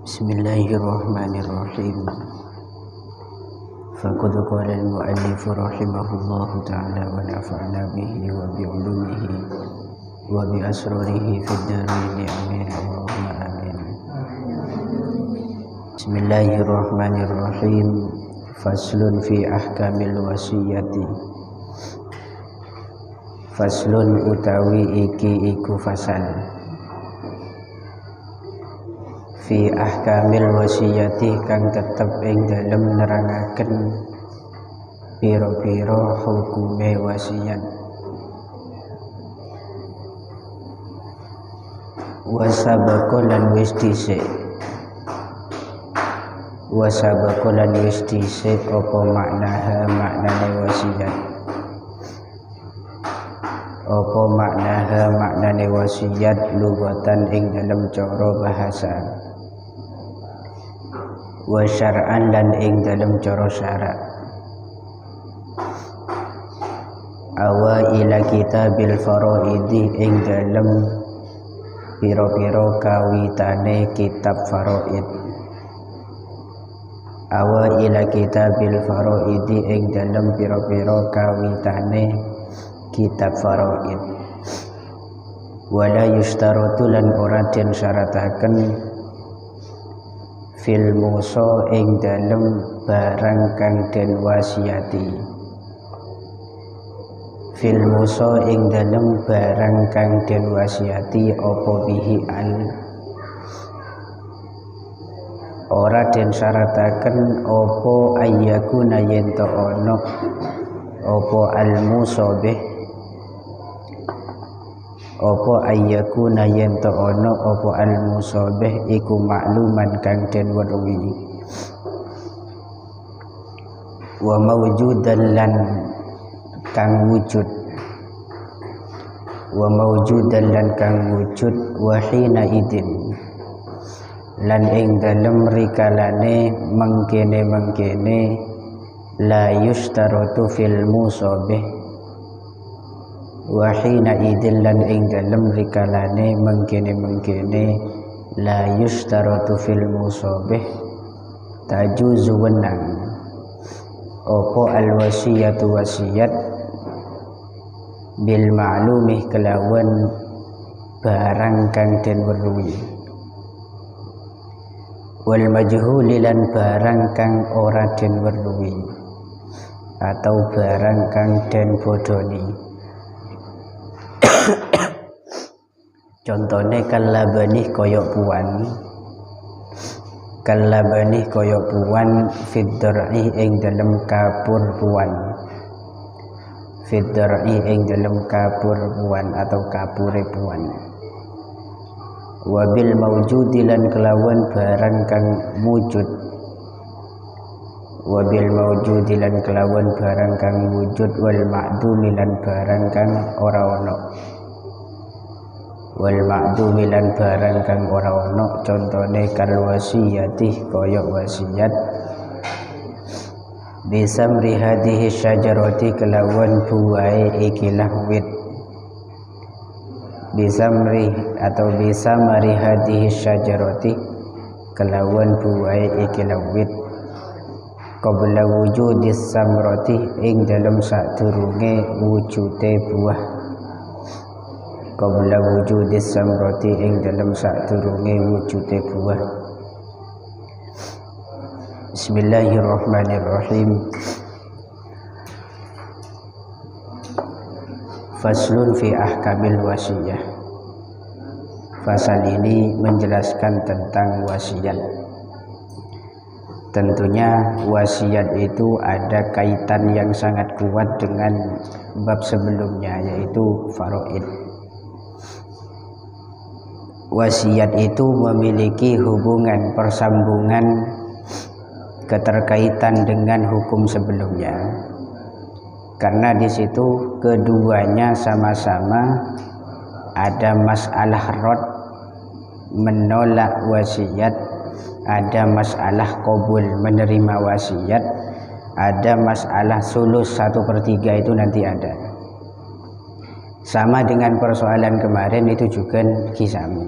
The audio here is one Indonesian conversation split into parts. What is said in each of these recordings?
Bismillahirrahmanirrahim. Faqad qala al-mu'allif rahimahullahu ta'ala wa nafa'na bihi wa bi'ulumihi wa bi asrarihi fid dharain amin Allahumma amin. Bismillahirrahmanirrahim. Faslun fi ahkamil wasiyati. Faslun utawi iki iku fasal fi ahkamil wasiyati kang tetep ing dalem nerangaken pira-pira hukume wasiat. Wasabaqo lan wis dhisik. Wasabaqo lan wis dhisik apa maknane wasiat. Apa maknane wasiat lugatan ing dalem cara bahasa. Wa syar'an lan ing dalem cara syara'. Awa ila kitabil faraidi ing dalem pira-pira kawitane kitab faraid. Awa ila kitabil faraidi ing dalem pira-pira kawitane kitab faraid. Wala yustaratu lan ora den syarataken fil musa ing dalem barang kang den wasiati. Fil musa ing dalem barang kang den wasiati apa bihi al. Ora den syarataken apa ayyakuna yen ta ana apa al musabih. Apa ayyakuna yen ta ana apa al musabih iku makluman kang den weruhi. Wa mawjudan lan kang wujud. Wa mawjudan lan kang wujud wa hina idin lan ing dalem rikalane mengkene la yustaratu fil musabih. Wa hina idin lan ing dalem rikalane mengkene la yustaratu fil musabih tajuzu wenang apa al wasiyatu wasiyat bil ma'lumih kelawan barang kang den weruhi. Wal majhuli lan barang kang ora den weruhi atau barang kang den bodoni. Contone kalabani koyok puan. Kalabani koyok puan fiddar'i ing dalem kapur puan. Fiddar'i ing dalem kapur puan atau kapure puan. Wabil mawjudi lan kelawan barang kang wujud. Wabil mawjudi lan kelawan barang kang wujud wal ma'dumi lan barang kang ora ono. Wal ma'dumi lan barang kang ora ono contone kal wasiyati kaya wasiat. Bisamri hadhihi syajarati kelawan buahe ikilah wit. Bisamri atau bisamari hadhihi syajarati kelawan buahe ikilah wit. Qabla wujudis samrati ing dalem sadurunge wujude buah. Qabla wujudis samrati ing dalem sadurunge wujude buah. Bismillahirrahmanirrahim. Faslun fi ahkamil wasiyah. Fasal ini menjelaskan tentang wasiat. Tentunya wasiat itu ada kaitan yang sangat kuat dengan bab sebelumnya, yaitu faraid. Wasiat itu memiliki hubungan persambungan keterkaitan dengan hukum sebelumnya, karena di situ keduanya sama-sama ada masalah rad menolak wasiat, ada masalah qabul menerima wasiat, ada masalah sulus 1/3 itu nanti ada. Sama dengan persoalan kemarin itu juga kisami.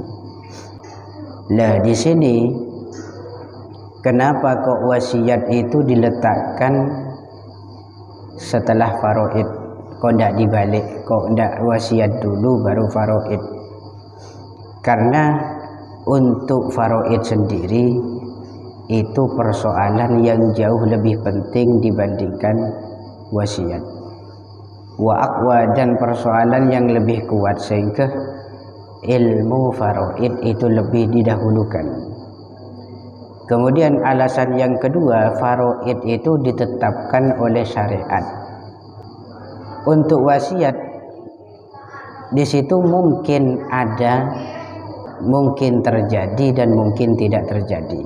Lah di sini Kenapa kok wasiat itu diletakkan setelah faraid? Kok tidak dibalik? Kok tidak wasiat dulu baru faraid? Karena untuk faraid sendiri itu persoalan yang jauh lebih penting dibandingkan wasiat. Wa aqwa, dan persoalan yang lebih kuat, sehingga ilmu faraid itu lebih didahulukan. Kemudian alasan yang kedua, faraid itu ditetapkan oleh syariat. Untuk wasiat di situ mungkin ada, mungkin terjadi, dan mungkin tidak terjadi.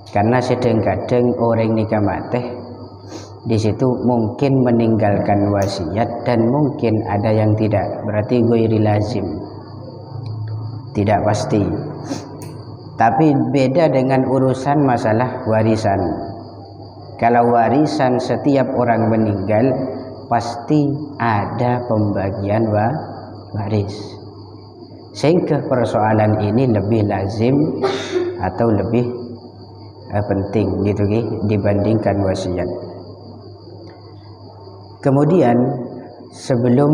Karena kadang-kadang orang nikah mati di situ mungkin meninggalkan wasiat dan mungkin ada yang tidak. Berarti ghairi lazim, tidak pasti. Tapi beda dengan urusan masalah warisan. Kalau warisan setiap orang meninggal pasti ada pembagian waris. Sehingga persoalan ini lebih lazim atau lebih penting gitu dibandingkan wasiat. Kemudian sebelum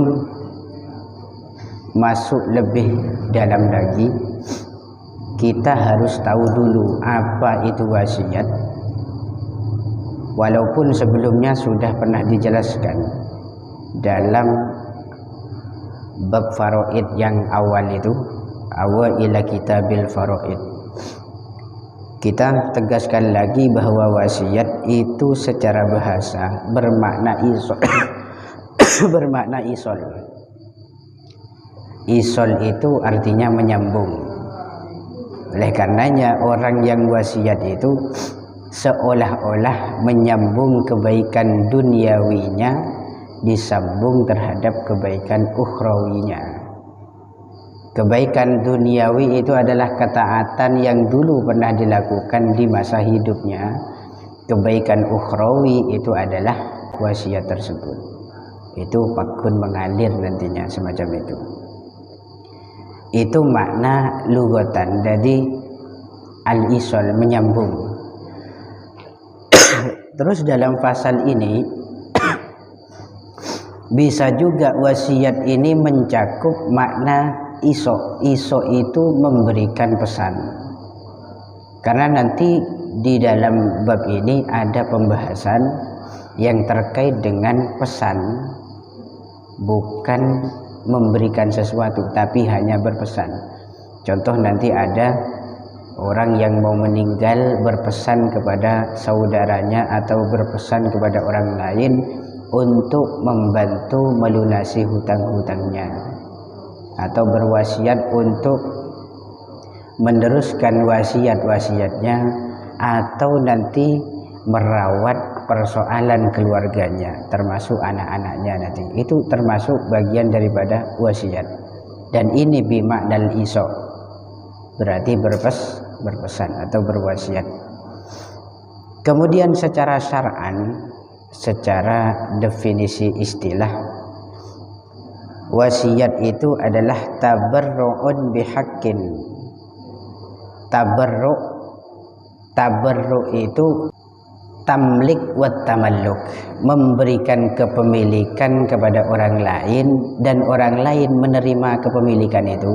masuk lebih dalam lagi, kita harus tahu dulu apa itu wasiat. Walaupun sebelumnya sudah pernah dijelaskan dalam bab faraid yang awal itu, awal ila kitabil faraid. Kita tegaskan lagi bahwa wasiat itu secara bahasa bermakna isol. Bermakna isol. Isol itu artinya menyambung. Oleh karenanya orang yang wasiat itu seolah-olah menyambung kebaikan duniawinya disambung terhadap kebaikan ukhrawinya. Kebaikan duniawi itu adalah ketaatan yang dulu pernah dilakukan di masa hidupnya. Kebaikan ukhrawi itu adalah wasiat tersebut. Itu pakun mengalir nantinya, semacam itu. Itu makna lugatan. Jadi al-isol, menyambung. Terus dalam pasal ini bisa juga wasiat ini mencakup makna iso. Iso itu memberikan pesan. Karena nanti di dalam bab ini ada pembahasan yang terkait dengan pesan, bukan memberikan sesuatu tapi hanya berpesan. Contoh, nanti ada orang yang mau meninggal berpesan kepada saudaranya atau berpesan kepada orang lain untuk membantu melunasi hutang-hutangnya, atau berwasiat untuk meneruskan wasiat-wasiatnya, atau nanti merawat persoalan keluarganya termasuk anak-anaknya nanti. Itu termasuk bagian daripada wasiat. Dan ini bimaknal iso, berarti berpesan atau berwasiat. Kemudian secara syar'an, secara definisi istilah, wasiat itu adalah tabarru'un bihaqqin. Tabarru' itu tamlik wa tamalluk, memberikan kepemilikan kepada orang lain dan orang lain menerima kepemilikan itu,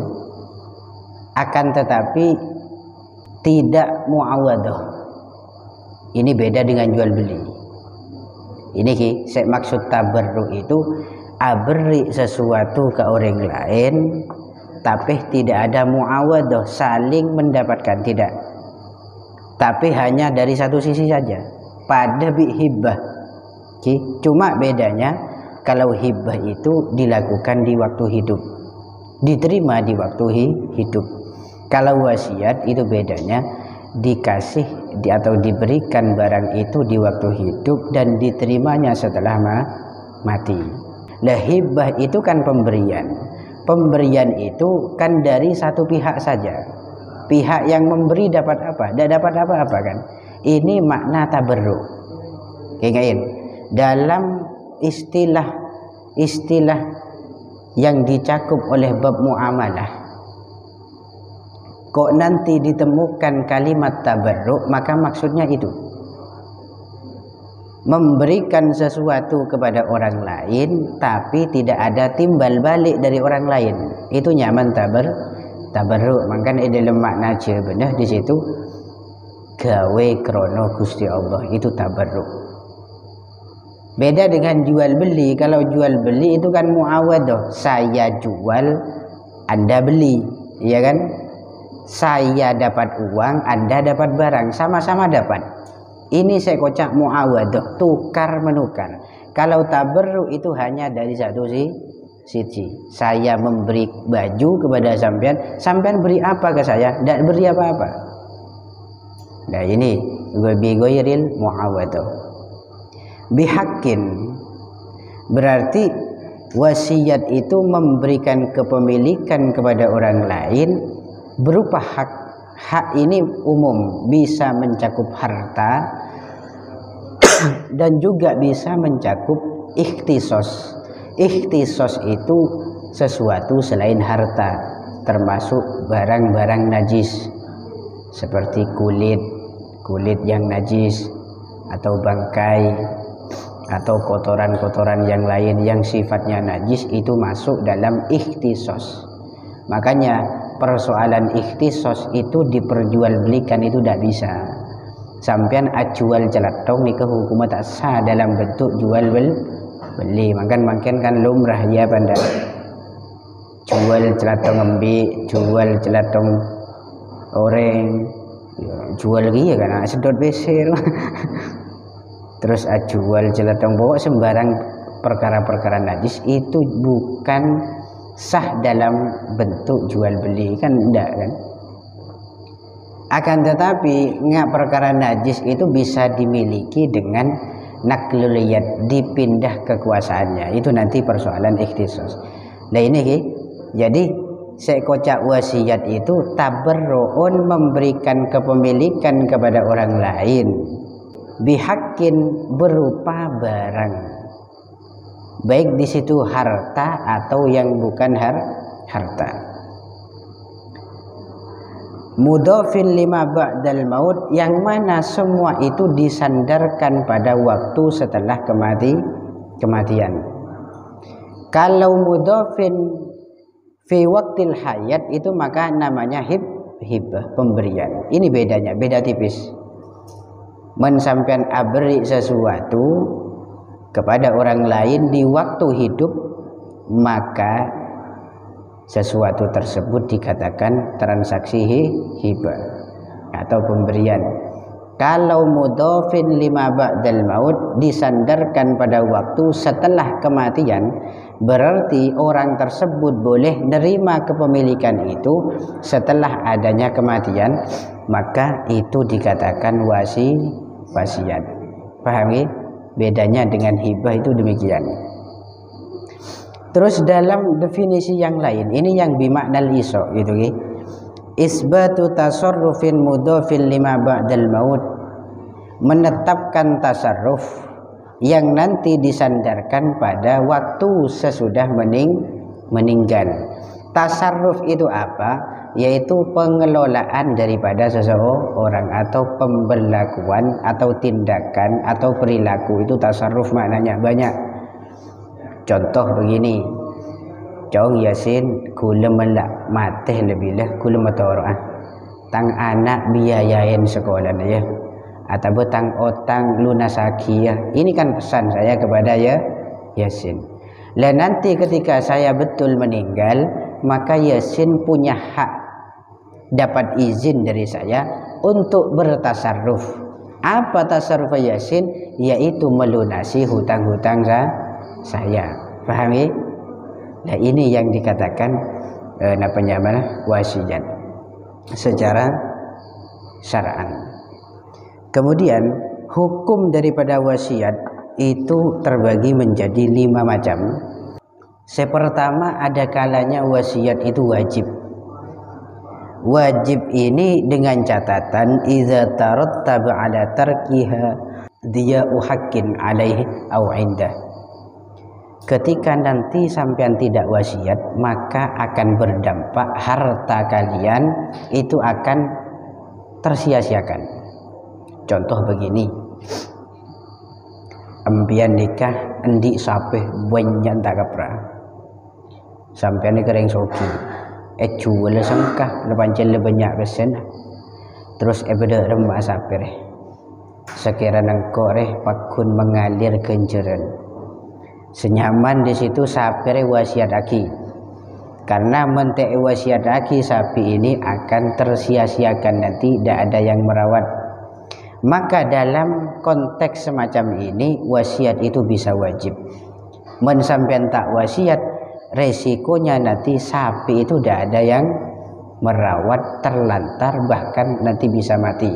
akan tetapi tidak muawadah. Ini beda dengan jual beli. Ini saya maksud tabarru' itu beri sesuatu ke orang lain tapi tidak ada muawadah, saling mendapatkan, tidak, tapi hanya dari satu sisi saja. Pada hibah, cuma bedanya kalau hibah itu dilakukan di waktu hidup, diterima di waktu hidup. Kalau wasiat itu bedanya dikasih atau diberikan barang itu di waktu hidup dan diterimanya setelah mati. Lah hibah itu kan pemberian. Pemberian itu kan dari satu pihak saja. Pihak yang memberi dapat apa? Tidak dapat apa-apa kan? Ini makna tabarru'. Ingat, dalam istilah yang dicakup oleh bab muamalah kok nanti ditemukan kalimat tabarruk, maka maksudnya itu memberikan sesuatu kepada orang lain tapi tidak ada timbal balik dari orang lain, itu nyaman tabarruk. Makanya dalam makna benar di situ gawe krono Gusti Allah, itu tabarruk. Beda dengan jual beli. Kalau jual beli itu kan muawadah, saya jual Anda beli, ya kan? Saya dapat uang, Anda dapat barang, sama-sama dapat. Ini saya kocak muawadah, tukar menukar. Kalau tabarruk itu hanya dari satu sisi. Saya memberi baju kepada sampean, sampean beri apa ke saya? Tidak beri apa-apa. Nah ini bigoiril muawadah. Bihakin berarti wasiat itu memberikan kepemilikan kepada orang lain berupa hak. Hak ini umum, bisa mencakup harta dan juga bisa mencakup ikhtisos. Ikhtisos itu sesuatu selain harta, termasuk barang-barang najis seperti kulit yang najis, atau bangkai, atau kotoran-kotoran yang lain yang sifatnya najis, itu masuk dalam ikhtisos. Makanya persoalan ikhtisos itu diperjualbelikan itu tidak bisa. Sampean ajual celatong nikah hukumnya tak sah dalam bentuk jual beli. Makan kan lumrah ya banda. Jual celatong embi, jual celatong oreng, jual lagi ya kan sedot besir. Terus ajual celatong bawa sembarang perkara-perkara najis, itu bukan sah dalam bentuk jual beli, kan enggak kan. Akan tetapi perkara najis itu bisa dimiliki dengan naklul yad, dipindah kekuasaannya, itu nanti persoalan ikhtisos. Nah ini jadi saya kocak wasiat itu tabarru'un, memberikan kepemilikan kepada orang lain, bihakin berupa barang, baik di situ harta atau yang bukan harta. Mudhafin lima ba'dal maut, yang mana semua itu disandarkan pada waktu setelah kematian. Kalau mudhafin fi waktil hayat itu maka namanya hibah, pemberian. Ini bedanya, beda tipis. Men sampean abri sesuatu kepada orang lain di waktu hidup, maka sesuatu tersebut dikatakan transaksi hibah atau pemberian. Kalau mudhafin lima ba'dal maut, disandarkan pada waktu setelah kematian, berarti orang tersebut boleh nerima kepemilikan itu setelah adanya kematian, maka itu dikatakan wasiat. Pahami? Bedanya dengan hibah itu demikian. Terus dalam definisi yang lain, ini yang bimaknal iso gitu ki. Isbatu tasarrufin mudhafin lima ba'dal maut, menetapkan tasarruf yang nanti disandarkan pada waktu sesudah meninggal. Tasarruf itu apa? Yaitu pengelolaan daripada seseorang atau pemberlakuan atau tindakan atau perilaku, itu tasarruf maknanya banyak. Contoh begini, Cong Yasin kula melak mateh lebih lah kula matoroah tang anak biayain sekolah ya, atau tang otang lunasaki ya. Ini kan pesan saya kepada Yasin. Lah nanti ketika saya betul meninggal, maka Yasin punya hak dapat izin dari saya untuk bertasarruf. Apa tasarruf Yasin? Yaitu melunasi hutang-hutang saya. Pahami? Nah ini yang dikatakan wasiat secara syar'an. Kemudian hukum daripada wasiat itu terbagi menjadi 5 macam. Pertama, ada kalanya wasiat itu wajib. Wajib ini dengan catatan idza tarattaba ala tarkiha diya'u haqqin alaihi aw indah. ketika nanti sampean tidak wasiat, maka akan berdampak harta kalian itu akan tersia-siakan. Contoh begini, ambian nikah endi sapeh banyak tak kapra, sampean ni kereng soki jual sengkah lepancen le banyak besen, terus beda remak sapir sekira nangko pakun mengalir kenjeran senyaman di situ sapir wasiat aki, karena mentek wasiat aki sapi ini akan tersia-siakan, nanti tidak ada yang merawat. Maka dalam konteks semacam ini wasiat itu bisa wajib. Men sampean tak wasiat, resikonya nanti sapi itu tidak ada yang merawat, terlantar, bahkan nanti bisa mati.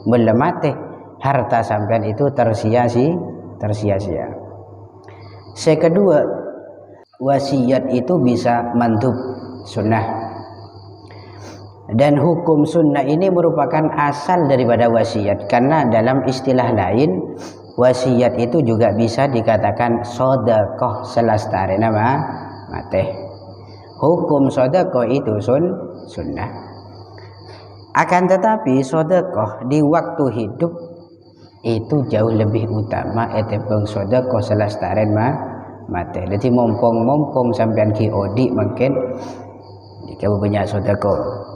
Melemati harta sampean itu tersia-sia. Sekedua, wasiat itu bisa mandub sunnah. Dan hukum sunnah ini merupakan asal daripada wasiat, karena dalam istilah lain wasiat itu juga bisa dikatakan sedekah selastare nama mate. Hukum sedekah itu sunnah. Akan tetapi sedekah di waktu hidup itu jauh lebih utama etepeng sedekah selastare mate. Jadi mompong sampean ki odi mungkin jika banyak sedekah.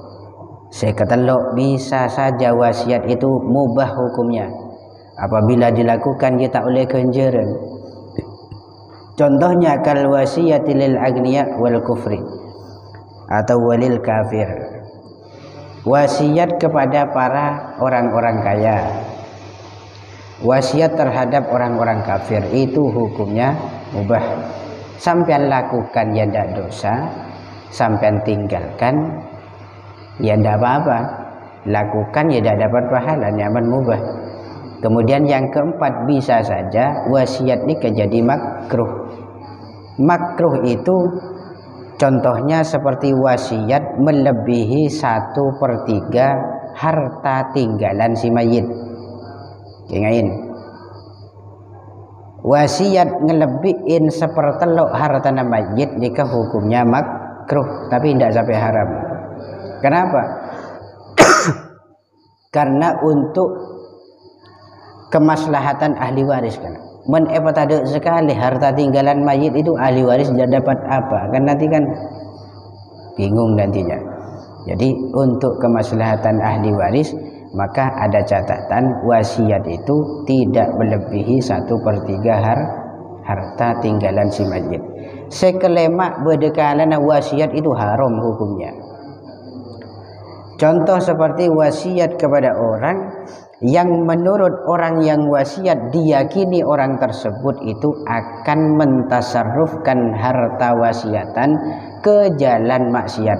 Saya kata lo bisa saja wasiat itu mubah hukumnya apabila dilakukan kita oleh kenjeran. Contohnya kal wasiyati lil agniya wal kufri atau walil kafir. Wasiat kepada para orang-orang kaya, wasiat terhadap orang-orang kafir itu hukumnya mubah. Sampean lakukan ya tidak dosa, sampean tinggalkan ya tidak apa-apa, lakukan ya tidak dapat pahala, nyaman mubah. Kemudian yang keempat, bisa saja wasiat ini jadi makruh. Makruh itu contohnya seperti wasiat melebihi 1/3 harta tinggalan si mayit. Ingatin, wasiat ngelebihin 1/3 harta mayit jika hukumnya makruh, tapi tidak sampai haram. Kenapa? Karena untuk kemaslahatan ahli waris kan. Men ada sekali harta tinggalan mayit itu ahli waris tidak dapat apa, kan nanti kan bingung nantinya. Jadi untuk kemaslahatan ahli waris maka ada catatan wasiat itu tidak melebihi 1/3 harta tinggalan si mayit. Sekelemak berdekalan wasiat itu haram hukumnya. Contoh seperti wasiat kepada orang yang menurut orang yang wasiat diyakini orang tersebut itu akan mentasarrufkan harta wasiatan ke jalan maksiat.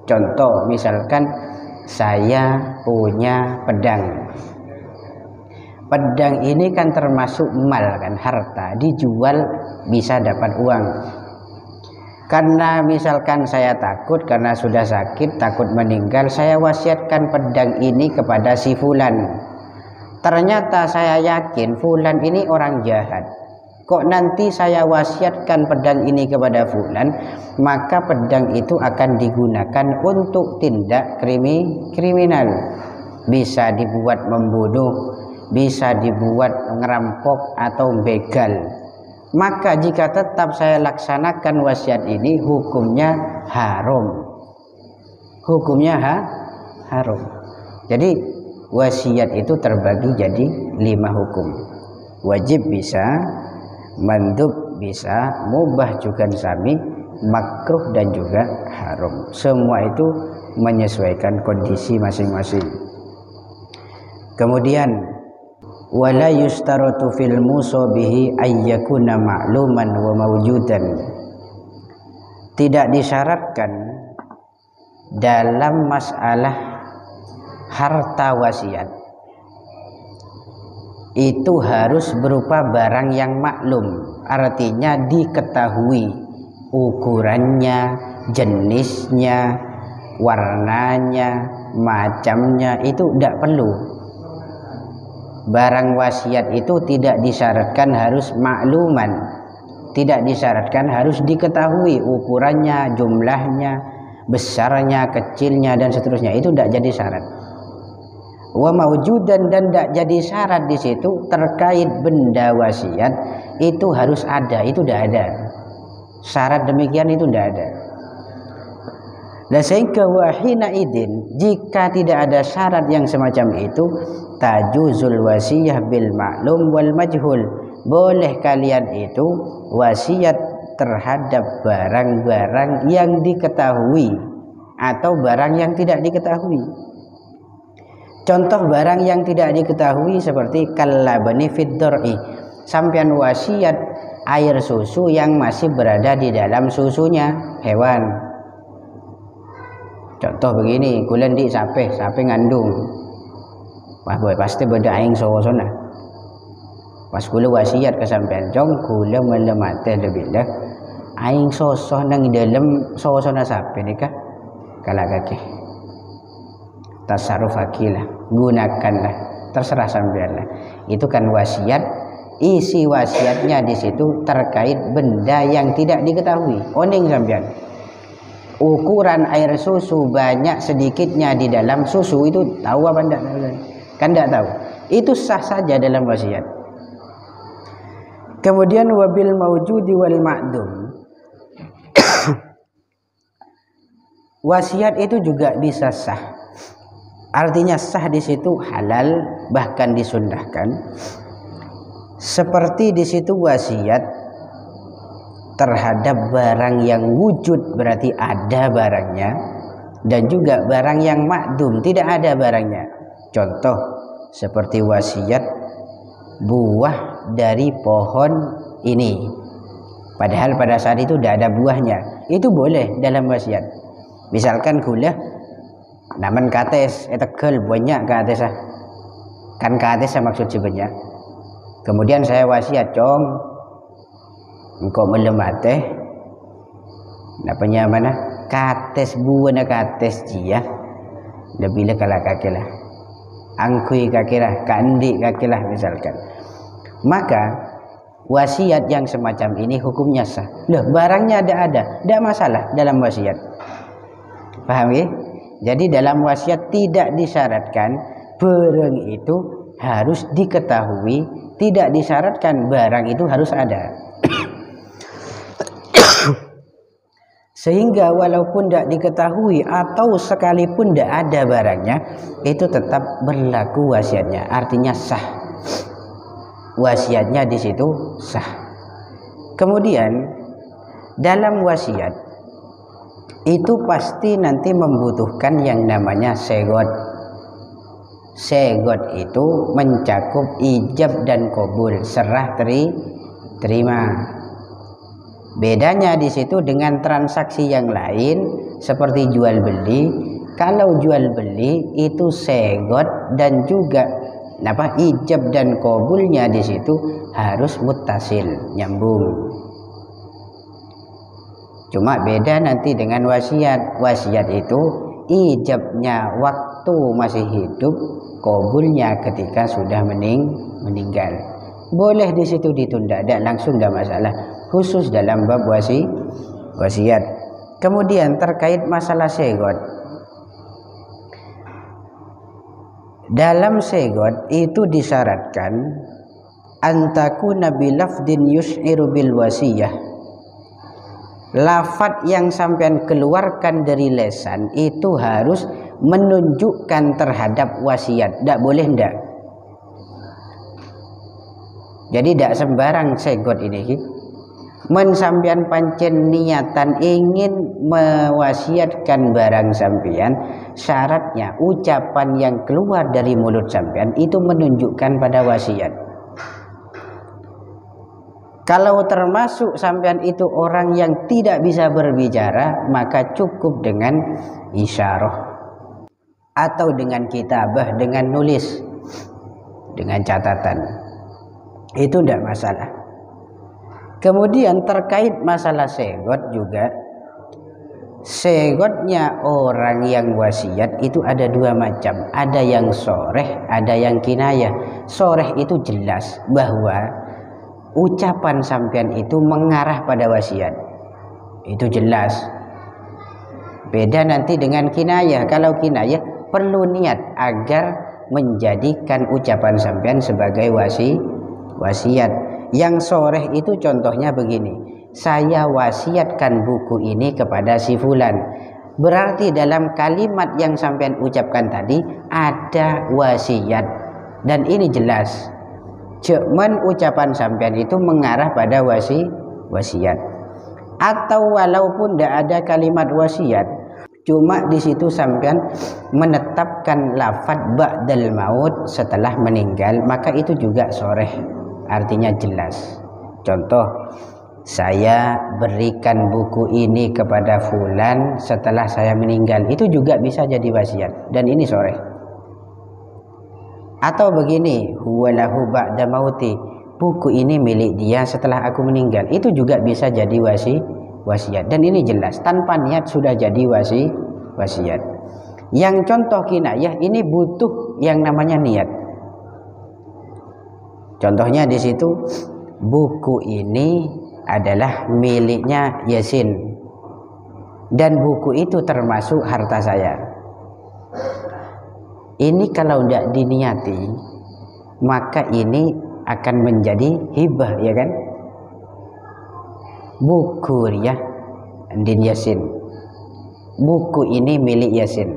Contoh misalkan saya punya pedang. Pedang ini kan termasuk mal kan, harta, dijual bisa dapat uang. Karena misalkan saya takut karena sudah sakit, takut meninggal, saya wasiatkan pedang ini kepada si fulan. Ternyata saya yakin fulan ini orang jahat. Kok nanti saya wasiatkan pedang ini kepada fulan, maka pedang itu akan digunakan untuk tindak kriminal. Bisa dibuat membunuh, bisa dibuat ngerampok atau begal. Maka jika tetap saya laksanakan wasiat ini, hukumnya haram. Hukumnya haram. Jadi wasiat itu terbagi jadi 5 hukum. Wajib bisa, mandub bisa, mubah juga sami, makruh dan juga haram. Semua itu menyesuaikan kondisi masing-masing. Kemudian wala yustaratu fil musabihi ayyakuna ma'luman wa mawjudan. Tidak disyaratkan dalam masalah harta wasiat itu harus berupa barang yang maklum, artinya diketahui ukurannya, jenisnya, warnanya, macamnya, itu tidak perlu. barang wasiat itu tidak disyaratkan harus makluman, tidak disyaratkan harus diketahui ukurannya, jumlahnya, besarnya, kecilnya dan seterusnya. Itu tidak jadi syarat. Wa maujudan, dan tidak jadi syarat di situ terkait benda wasiat itu harus ada. Itu tidak ada syarat demikian, itu tidak ada. Dan sehingga wahina idin, jika tidak ada syarat yang semacam itu, tajuzul wasiyah bil maklum wal majhul, boleh kalian itu wasiat terhadap barang-barang yang diketahui atau barang yang tidak diketahui. Contoh barang yang tidak diketahui seperti kalabani fid dor'i, sampean wasiat air susu yang masih berada di dalam susunya hewan. Contoh begini, kulen di sape ngandung. Wah boy, pasti beda aing sowosona. Pas kula wasiat ke sampean, jong kula melemate lebihlah aing sosoh nang dalam sowosona sape nikah kala kaki. Tasarruf akilah, gunakanlah, terserah sampean lah. Itu kan wasiat, isi wasiatnya di situ terkait benda yang tidak diketahui. Oning sampean. Ukuran air susu banyak sedikitnya di dalam susu itu tahu apa enggak? Kan enggak tahu. Itu sah saja dalam wasiat. Kemudian wabil maujudi wal ma'dum. Wasiat itu juga bisa sah. Artinya sah di situ halal, bahkan disunnahkan. Seperti di situ wasiat terhadap barang yang wujud, berarti ada barangnya, dan juga barang yang makdum, tidak ada barangnya. Contoh seperti wasiat buah dari pohon ini, padahal pada saat itu tidak ada buahnya, itu boleh dalam wasiat. Misalkan gula naman kates etegel banyak kates, kan kates maksud si banyak. Kemudian saya wasiat, cong engkau melemate napanya mana kates buana kates jia lebih le kala kakilah angkui kakilah kandi kakilah misalkan, maka wasiat yang semacam ini hukumnya sah. Loh, barangnya ada tidak masalah dalam wasiat, paham ya? Jadi dalam wasiat tidak disyaratkan barang itu harus diketahui, tidak disyaratkan barang itu harus ada. Sehingga walaupun tidak diketahui atau sekalipun tidak ada barangnya, itu tetap berlaku wasiatnya. Artinya sah. Wasiatnya di situ sah. Kemudian dalam wasiat itu pasti nanti membutuhkan yang namanya segot. Segot itu mencakup ijab dan qabul, serah terima. Bedanya di situ dengan transaksi yang lain seperti jual beli. Kalau jual beli itu segot dan juga ijab dan qabulnya di situ harus muttasil, nyambung. Cuma beda nanti dengan wasiat. Wasiat itu ijabnya waktu masih hidup, qabulnya ketika sudah meninggal. Boleh di situ ditunda, tidak langsung, tidak masalah. Khusus dalam bab wasiat. Kemudian terkait masalah segot, dalam segot itu disyaratkan antakuna bilafdin yus'iru bil wasiyah. Lafaz yang sampean keluarkan dari lesan itu harus menunjukkan terhadap wasiat. Tidak boleh tidak. Jadi tidak sembarang segot ini. Mensampian pancen niatan ingin mewasiatkan barang sampian, syaratnya ucapan yang keluar dari mulut sampian itu menunjukkan pada wasiat. Kalau termasuk sampian itu orang yang tidak bisa berbicara, maka cukup dengan isyarah atau dengan kitabah, dengan nulis, dengan catatan. Itu tidak masalah. Kemudian terkait masalah segot juga Segotnya orang yang wasiat itu ada dua macam, ada yang soreh, ada yang kinayah. Soreh itu jelas bahwa ucapan sampean itu mengarah pada wasiat, itu jelas. Beda nanti dengan kinayah. Kalau kinayah perlu niat agar menjadikan ucapan sampean sebagai wasiat. Yang soreh itu contohnya begini, saya wasiatkan buku ini kepada si fulan. Berarti dalam kalimat yang sampean ucapkan tadi ada wasiat, dan ini jelas. Cuman ucapan sampean itu mengarah pada wasiat. Atau walaupun tidak ada kalimat wasiat, cuma di situ sampean menetapkan lafaz ba'dal maut, setelah meninggal, maka itu juga soreh, artinya jelas. Contoh, saya berikan buku ini kepada fulan setelah saya meninggal, itu juga bisa jadi wasiat, dan ini soreh. Atau begini, huwalahu ba'da mauti, buku ini milik dia setelah aku meninggal, itu juga bisa jadi wasiat, dan ini jelas, tanpa niat sudah jadi wasiat. Yang contoh kinayah ini butuh yang namanya niat. Contohnya di situ, buku ini adalah miliknya Yasin, dan buku itu termasuk harta saya. Ini kalau tidak diniati, maka ini akan menjadi hibah, ya kan? Buku ya Andin Yasin, buku ini milik Yasin,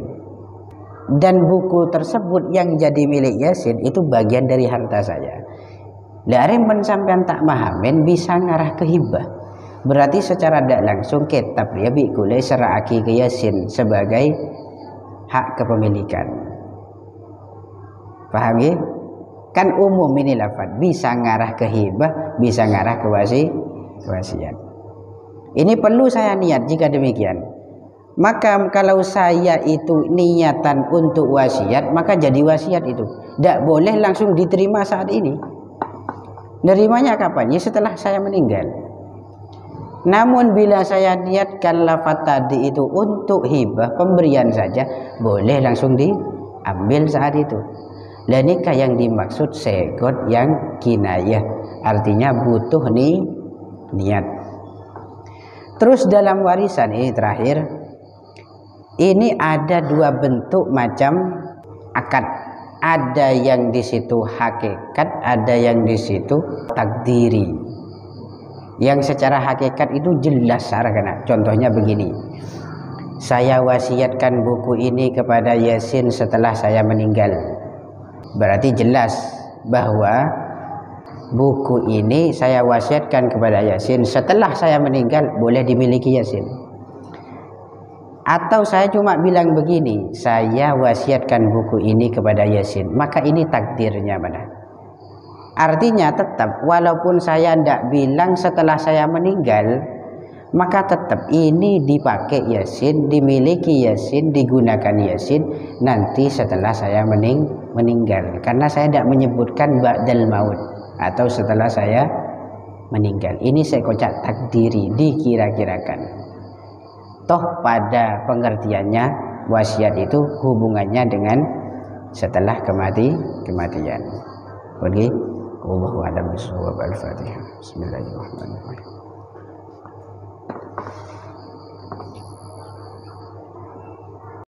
dan buku tersebut yang jadi milik Yasin itu bagian dari harta saya. Dari sampean tak mahamin bisa ngarah ke hibah, berarti secara tidak langsung kitab ya bikulai seraki ke Yasin sebagai hak kepemilikan. Paham ya? Kan umum ini lafaz, bisa ngarah ke hibah, bisa ngarah ke wasiat. Ini perlu saya niat. Jika demikian, maka kalau saya itu niatan untuk wasiat, maka jadi wasiat itu tidak boleh langsung diterima saat ini. Nerimanya kapan? Ya setelah saya meninggal. Namun bila saya niatkan lafaz tadi itu untuk hibah, pemberian saja, boleh langsung diambil saat itu. Dan nikah yang dimaksud segot yang kinayah, artinya butuh niat. Terus dalam warisan ini terakhir, ini ada dua bentuk macam akad. Ada yang di situ hakikat, ada yang di situ takdiri. Yang secara hakikat itu jelas sarana. Contohnya begini, saya wasiatkan buku ini kepada Yasin setelah saya meninggal. Berarti jelas bahwa buku ini saya wasiatkan kepada Yasin setelah saya meninggal, boleh dimiliki Yasin. Atau saya cuma bilang begini, saya wasiatkan buku ini kepada Yasin, maka ini takdirnya mana? Artinya tetap walaupun saya tidak bilang setelah saya meninggal, maka tetap ini dipakai Yasin, dimiliki Yasin, digunakan Yasin nanti setelah saya meninggal. Karena saya tidak menyebutkan ba'dal maut atau setelah saya meninggal. Ini saya kocak takdiri, dikira-kirakan. Toh pada pengertiannya wasiat itu hubungannya dengan setelah kematian. Oke, Allahu a'lam bishawab. Al-Fatihah. Bismillahirrahmanirrahim.